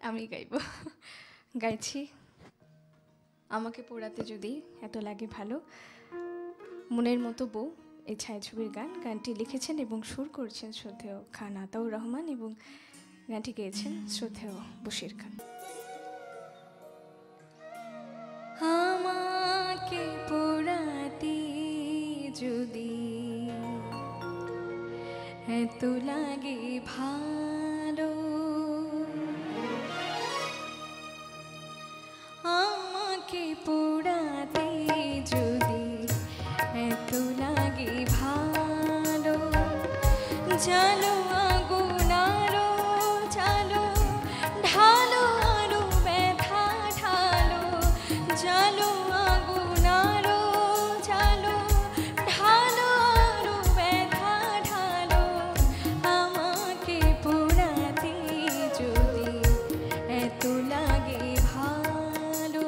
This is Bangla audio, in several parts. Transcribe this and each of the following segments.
আমি গাইব গাইছি আমাকে পোড়াতে যদি এত লাগে ভালো মনের মতো বউ এই ছায়াছবির গানটি লিখেছেন এবং সুর করেছেন শ্রদ্ধেয় খান আতাউর রহমান এবং গানটি গেয়েছেন শ্রদ্ধেয় বশির খান। আমাকে পোড়াতে যদি এত লাগে ভালো আমাকে পোড়াতে যদি এত লাগে ভালো জানো আগুন আরো জালো ঢালো আরো ব্যথা ঢালো জালো আগুন আরো জালো ঢালো আরো ব্যথা ঢালো আমাকে পোড়াতে যদি এত লাগে ভালো।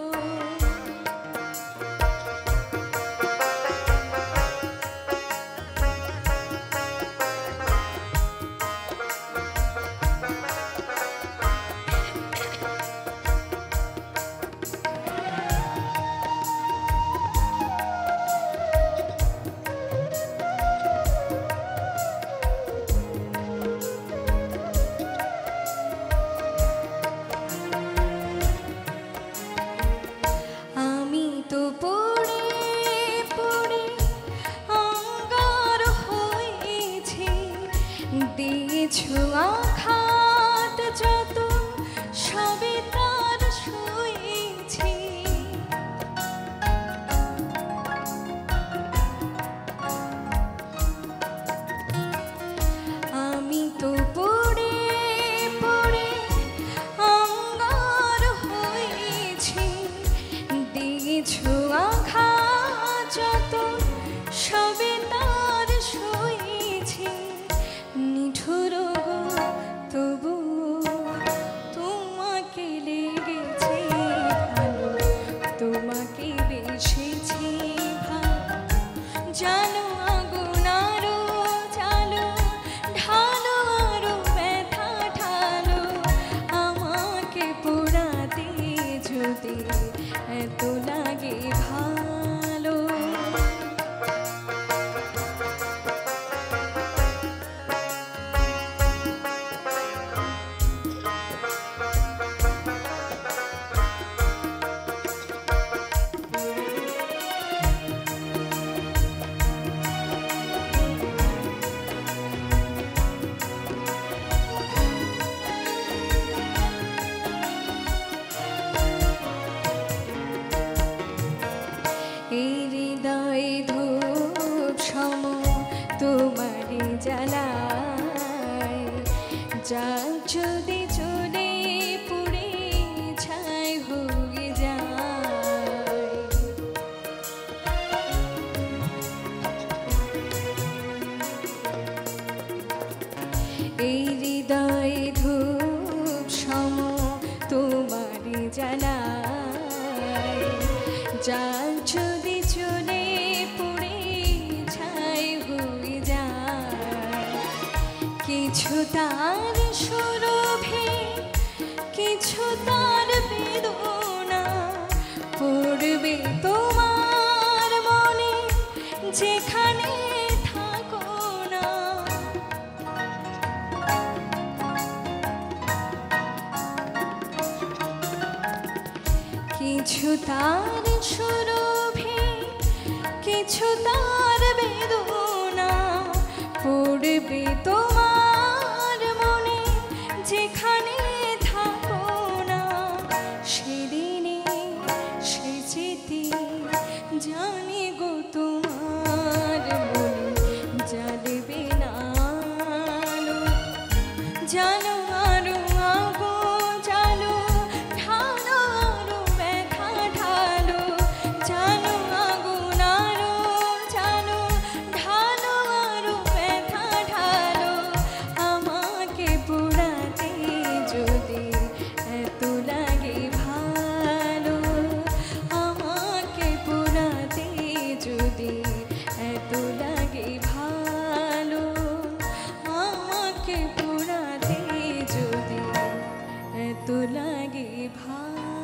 আমি তো পড়ে পড়ে অঙ্গার হয়েছি দিয়েছো আঘাত যত সবে তার সয়েছি আমি তো পড়ে পড়ে অঙ্গার হয়েছি দিয়েছো আঘাত যত সবে তার সয়েছি নিঠুর গো তবু তোমাকে লেগেছে ভালো তোমাকে বেসেছি ভালো জানো আগুন আরো জালো ঢালো আরো ব্যথা ঢালো আমাকে পোড়াতে যদি এত লাগে ভালো। এই হৃদয় ধূপ সম তোমারে জ্বালায় যা যদি চলে পুড়ে ছাই হয়ে যায় এই হৃদয় ধূপ সম তোমারে জ্বালায় যা যদি চলে পুড়ে ছাই হয়ে যায় কিছু তার সুরভে কিছু তার বেদনা পড়বে তোমার মনে যেখানে থাকো না কিছু তার সুরভে কিছু তার বেদনা পড়বে তোমার মনে যেখানে থাকো না সেদিনে সে যেতে জানি গো তোমার মনে জ্বালবে না আলো জানো আরো আগো জানো ঢালো আরো ব্যথা ঢালো জানো আগুন আরো জানো ঢালো আরো ব্যথা ঢালো লাগে ভালো।